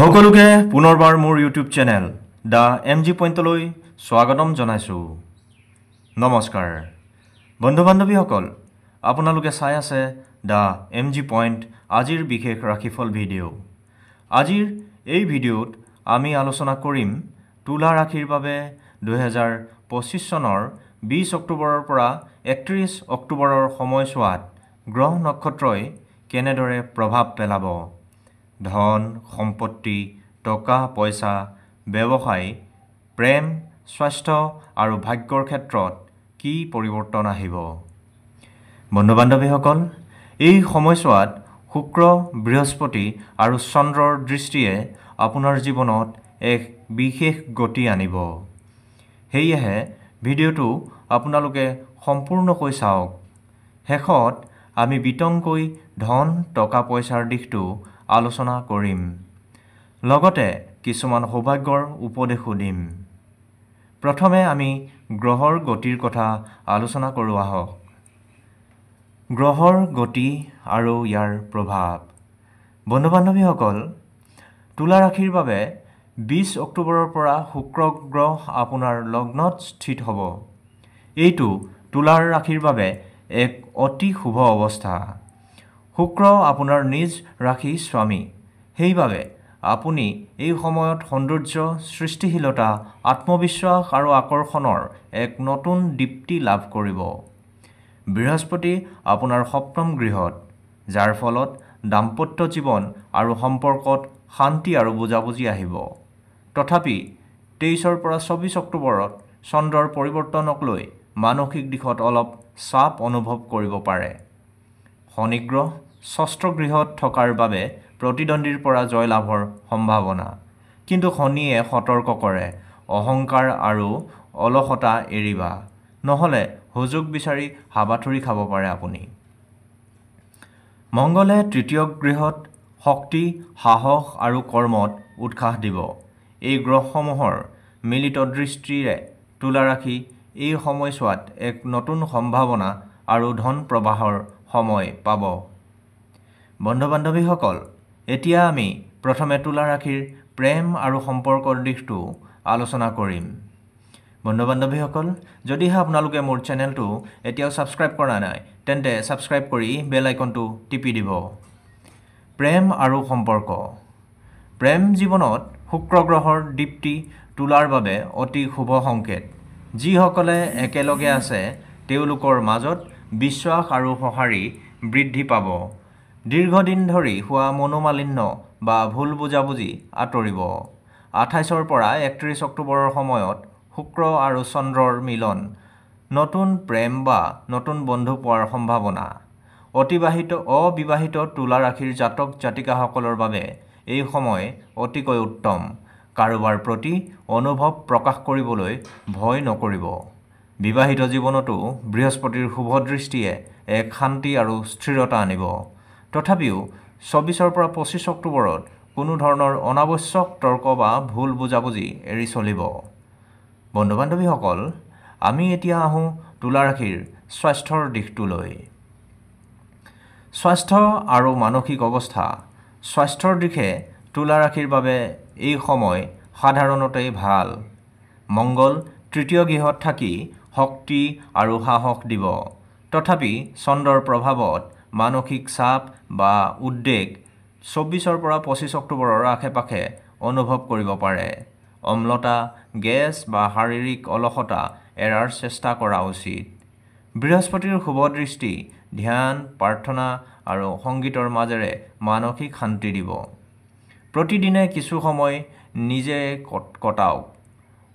সকলোকে পুনৰবাৰ মোৰ ইউটিউব চেনেল দা MG পইণ্টলৈ স্বাগতম জনাইছোঁ। নমস্কাৰ বন্ধু বান্ধৱীসকল, আপোনালোকে চাই আছে দা MG পইণ্ট আজিৰ বিশেষ ৰাশিফল ভিডিঅ'। আজিৰ এই ভিডিঅ'ত আমি আলোচনা কৰিম তুলা ৰাশিৰ বাবে 2025 চনৰ 20 অক্টোবৰৰ পৰা 31 অক্টোবৰৰ সময়ছোৱাত গ্ৰহ নক্ষত্ৰই কেনেদৰে প্ৰভাৱ পেলাব। ধন সম্পত্তি, টকা পইচা, ব্যৱসায়, প্ৰেম, স্বাস্থ্য আৰু ভাগ্যৰ ক্ষেত্ৰত কি পৰিৱৰ্তন আহিব। বন্ধু বান্ধৱীসকল, এই সময়ছোৱাত শুক্ৰ, বৃহস্পতি আৰু চন্দ্ৰৰ দৃষ্টিয়ে আপোনাৰ জীৱনত এক বিশেষ গতি আনিব। সেয়েহে ভিডিঅ'টো আপোনালোকে সম্পূৰ্ণকৈ চাওক। শেষত আমি বিতংকৈ ধন টকা পইচাৰ দিশটো আলোচনা কৰিম, লগতে কিছুমান সৌভাগ্যৰ উপদেশো দিম। প্ৰথমে আমি গ্ৰহৰ গতিৰ কথা আলোচনা কৰোঁ আহক। গ্ৰহৰ গতি আৰু ইয়াৰ প্ৰভাৱ। বন্ধু বান্ধৱীসকল, তুলা ৰাশিৰ বাবে 20 অক্টোবৰৰ পৰা শুক্ৰ গ্ৰহ আপোনাৰ লগ্নত স্থিত হ'ব। এইটো তুলাৰ ৰাশিৰ বাবে এক অতি শুভ অৱস্থা। শুক্ৰ আপোনাৰ নিজ ৰাশি স্বামী, সেইবাবে আপুনি এই সময়ত সৌন্দৰ্য, সৃষ্টিশীলতা, আত্মবিশ্বাস আৰু আকৰ্ষণৰ এক নতুন দীপ্তি লাভ কৰিব। বৃহস্পতি আপোনাৰ সপ্তম গৃহত, যাৰ ফলত দাম্পত্য জীৱন আৰু সম্পৰ্কত শান্তি আৰু বুজাবুজি আহিব। তথাপি 23 পৰা 24 অক্টোবৰত চন্দ্ৰৰ পৰিৱৰ্তনক লৈ মানসিক দিশত অলপ চাপ অনুভৱ কৰিব পাৰে। শনি গ্ৰহ ষষ্ঠ গৃহত থকাৰ বাবে প্ৰতিদ্বন্দ্বীৰ পৰা জয়লাভৰ সম্ভাৱনা, কিন্তু শনিয়ে সতৰ্ক কৰে, অহংকাৰ আৰু অলসতা এৰিবা, নহ'লে সুযোগ বিচাৰি হাবাথুৰি খাব পাৰে আপুনি। মংগলে তৃতীয় গৃহত শক্তি, সাহস আৰু কৰ্মত উৎসাহ দিব। এই গ্ৰহসমূহৰ মিলিত দৃষ্টিৰে তুলা ৰাশি এই সময়ছোৱাত এক নতুন সম্ভাৱনা আৰু ধন প্ৰবাহৰ সময় পাব। বন্ধু বান্ধৱীসকল, এতিয়া আমি প্ৰথমে তুলা ৰাশিৰ প্ৰেম আৰু সম্পৰ্কৰ দিশটো আলোচনা কৰিম। বন্ধু বান্ধৱীসকল, যদিহে আপোনালোকে মোৰ চেনেলটো এতিয়াও ছাবস্ক্ৰাইব কৰা নাই, তেন্তে ছাবস্ক্ৰাইব কৰি বেল আইকনটো টিপি দিব। প্ৰেম আৰু সম্পৰ্ক। প্ৰেম জীৱনত শুক্ৰ গ্ৰহৰ দীপ্তি তুলাৰ বাবে অতি শুভ সংকেত। যিসকলে একেলগে আছে তেওঁলোকৰ মাজত বিশ্বাস আৰু সঁহাৰি বৃদ্ধি পাব। দীৰ্ঘদিন ধৰি হোৱা মনোমালিন্য বা ভুল বুজাবুজি আঁতৰিব। 28 পৰা 31 অক্টোবৰৰ সময়ত শুক্ৰ আৰু চন্দ্ৰৰ মিলন, নতুন প্ৰেম বা নতুন বন্ধু পোৱাৰ সম্ভাৱনা। অবিবাহিত তুলা ৰাশিৰ জাতক জাতিকাসকলৰ বাবে এই সময় অতিকৈ উত্তম। কাৰোবাৰ প্ৰতি অনুভৱ প্ৰকাশ কৰিবলৈ ভয় নকৰিব। বিবাহিত জীৱনতো বৃহস্পতিৰ শুভ দৃষ্টিয়ে এক শান্তি আৰু স্থিৰতা আনিব। তথাপিও 24 পৰা 25 অক্টোবৰত কোনো ধৰণৰ অনাৱশ্যক তৰ্ক বা ভুল বুজাবুজি এৰি চলিব। বন্ধু বান্ধৱীসকল, আমি এতিয়া আহোঁ তুলা ৰাশিৰ স্বাস্থ্যৰ দিশটোলৈ। স্বাস্থ্য আৰু মানসিক অৱস্থা। স্বাস্থ্যৰ দিশে তুলা ৰাশিৰ বাবে এই সময় সাধাৰণতেই ভাল। মংগল তৃতীয় গৃহত থাকি শক্তি আৰু সাহস দিব। তথাপি চন্দ্ৰৰ প্ৰভাৱত মানসিক চাপ বা উদ্বেগ 24 পৰা 25 অক্টোবৰৰ আশে-পাশে অনুভৱ কৰিব পাৰে। অম্লতা, গেছ বা শাৰীৰিক অলসতা এৰাৰ চেষ্টা কৰা উচিত। বৃহস্পতিৰ শুভ দৃষ্টি ধ্যান, প্ৰাৰ্থনা আৰু সংগীতৰ মাজেৰে মানসিক শান্তি দিব। প্ৰতিদিনে কিছু সময় নিজে কটাওক।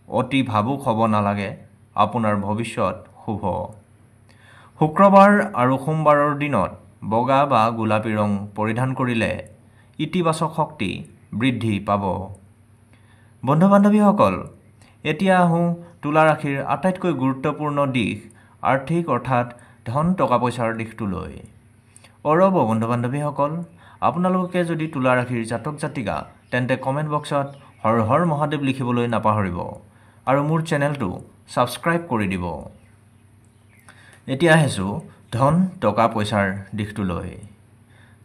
অতি ভাবুক হ'ব নালাগে, আপোনাৰ ভৱিষ্যত শুভ। শুক্ৰবাৰ আৰু সোমবাৰৰ দিনত বগা বা গোলাপী ৰং পৰিধান কৰিলে ইতিবাচক শক্তি বৃদ্ধি পাব। বন্ধু বান্ধৱীসকল, এতিয়া আহোঁ তুলা ৰাশিৰ আটাইতকৈ গুৰুত্বপূৰ্ণ দিশ, আৰ্থিক অৰ্থাৎ ধন টকা পইচাৰ দিশটোলৈ। ৰ'ব বন্ধু বান্ধৱীসকল, আপোনালোকে যদি তুলা ৰাশিৰ জাতক জাতিকা, তেন্তে কমেণ্ট বক্সত হৰ হৰ মহাদেৱ লিখিবলৈ নাপাহৰিব আৰু মোৰ চেনেলটো ছাবস্ক্ৰাইব কৰি দিব। এতিয়া আহিছোঁ ধন টকা পইচাৰ দিশটোলৈ।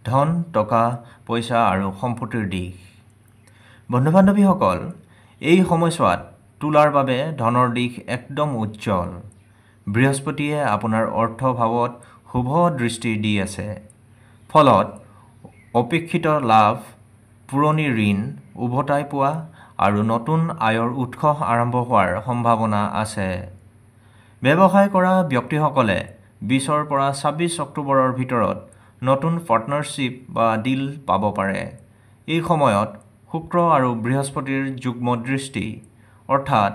ধন টকা পইচা আৰু সম্পত্তিৰ দিশ। বন্ধু-বান্ধৱীসকল, এই সময়ছোৱাত তুলাৰ বাবে ধনৰ দিশ একদম উজ্জ্বল। বৃহস্পতিয়ে আপোনাৰ অৰ্থভাৱত শুভ দৃষ্টি দি আছে। ফলত অপেক্ষিত লাভ, পুৰণি ঋণ উভতাই পোৱা আৰু নতুন আয়ৰ উৎস আৰম্ভ হোৱাৰ সম্ভাৱনা আছে। ব্যৱসায় কৰা ব্যক্তিসকলে 20 পৰা 26 অক্টোবৰৰ ভিতৰত নতুন পাৰ্টনাৰশ্বিপ বা ডিল পাব পাৰে। এই সময়ত শুক্ৰ আৰু বৃহস্পতিৰ যুগ্ম দৃষ্টি, অৰ্থাৎ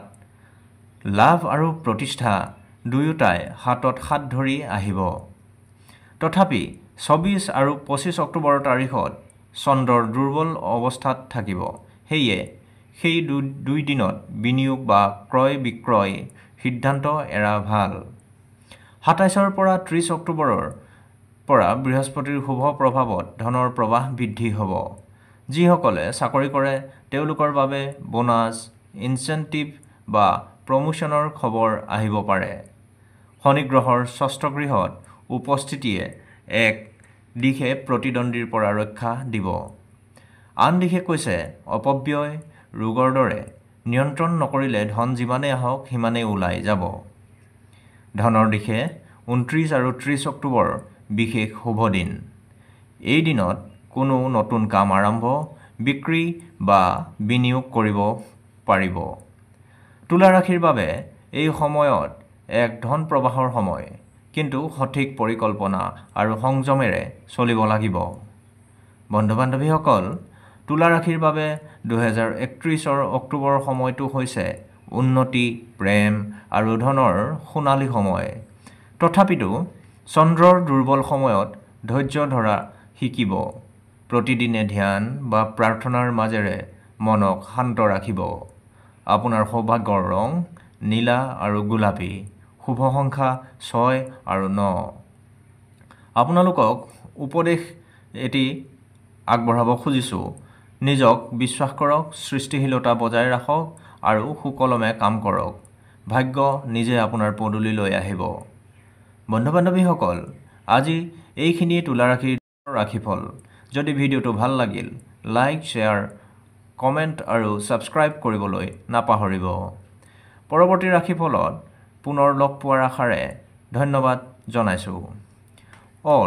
লাভ আৰু প্ৰতিষ্ঠা দুয়োটাই হাতত হাত ধৰি আহিব। তথাপি 24 আৰু 25 অক্টোবৰ তাৰিখত চন্দ্ৰৰ দুৰ্বল অৱস্থাত থাকিব। সেয়ে সেই দুই দিনত বিনিয়োগ বা ক্ৰয় বিক্ৰয় সিদ্ধান্ত এৰা ভাল। 27 পৰা 30 অক্টোবৰৰ পৰা বৃহস্পতিৰ শুভ প্ৰভাৱত ধনৰ প্ৰৱাহ বৃদ্ধি হ'ব। যিসকলে চাকৰি কৰে তেওঁলোকৰ বাবে বোনাছ, ইনচেণ্টিভ বা প্ৰমোশ্যনৰ খবৰ আহিব পাৰে। শনি গ্ৰহৰ ষষ্ঠ গৃহত উপস্থিতিয়ে এক দিশে প্ৰতিদ্বন্দ্বীৰ পৰা ৰক্ষা দিব। আন দিশে কৈছে অপব্যয়, ৰোগৰ দৰে নিয়ন্ত্ৰণ নকৰিলে ধন যিমানেই আহক সিমানেই ওলাই যাব। ধনৰ দিশে 29 আৰু 30 অক্টোবৰ বিশেষ শুভ দিন। এই দিনত কোনো নতুন কাম আৰম্ভ, বিক্ৰী বা বিনিয়োগ কৰিব পাৰিব। তুলা ৰাশিৰ বাবে এই সময়ত এক ধন প্ৰবাহৰ সময়, কিন্তু সঠিক পৰিকল্পনা আৰু সংযমেৰে চলিব লাগিব। বন্ধু-বান্ধৱীসকল, তুলা ৰাশিৰ বাবে 2031 অক্টোবৰ সময়টো হৈছে উন্নতি, প্ৰেম আৰু ধনৰ সোণালী সময়। তথাপিতো চন্দ্ৰৰ দুৰ্বল সময়ত ধৈৰ্য ধৰা শিকিব। প্ৰতিদিনে ধ্যান বা প্ৰাৰ্থনাৰ মাজেৰে মনক শান্ত ৰাখিব। আপোনাৰ সৌভাগ্যৰ ৰং নীলা আৰু গোলাপী। শুভ সংখ্যা 6 আৰু 9। আপোনালোকক উপদেশ এটি আগবঢ়াব খুজিছোঁ। নিজক বিশ্বাস কৰক, সৃষ্টিশীলতা বজাই ৰাখক আৰু সুকলমে কাম কৰক। ভাগ্য নিজে আপোনাৰ পদূলিলৈ আহিব। বন্ধু-বান্ধৱীসকল, আজি এইখিনিয়ে তুলা ৰাশিৰ ৰাশিফল। যদি ভিডিঅ'টো ভাল লাগিল, লাইক, শ্বেয়াৰ, কমেণ্ট আৰু ছাবস্ক্ৰাইব কৰিবলৈ নাপাহৰিব। পৰৱৰ্তী ৰাশিফলত পুনৰ লগ পোৱাৰ আশাৰে ধন্যবাদ জনাইছোঁ।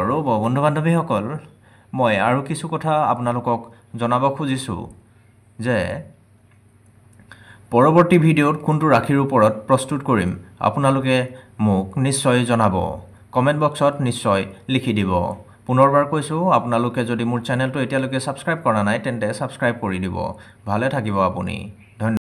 ৰ'ব বন্ধু-বান্ধৱীসকল, মই আৰু কিছু কথা আপোনালোকক জনাব খুজিছোঁ যে পৰৱৰ্তী ভিডিঅ'ত কোনটো ৰাশিৰ ওপৰত প্ৰস্তুত কৰিম আপোনালোকে মোক নিশ্চয় জনাব। কমেণ্ট বক্সত নিশ্চয় লিখি দিব। পুনৰবাৰ কৈছোঁ, আপোনালোকে যদি মোৰ চেনেলটো এতিয়ালৈকে ছাবস্ক্ৰাইব কৰা নাই তেন্তে ছাবস্ক্ৰাইব কৰি দিব। ভালে থাকিব আপুনি।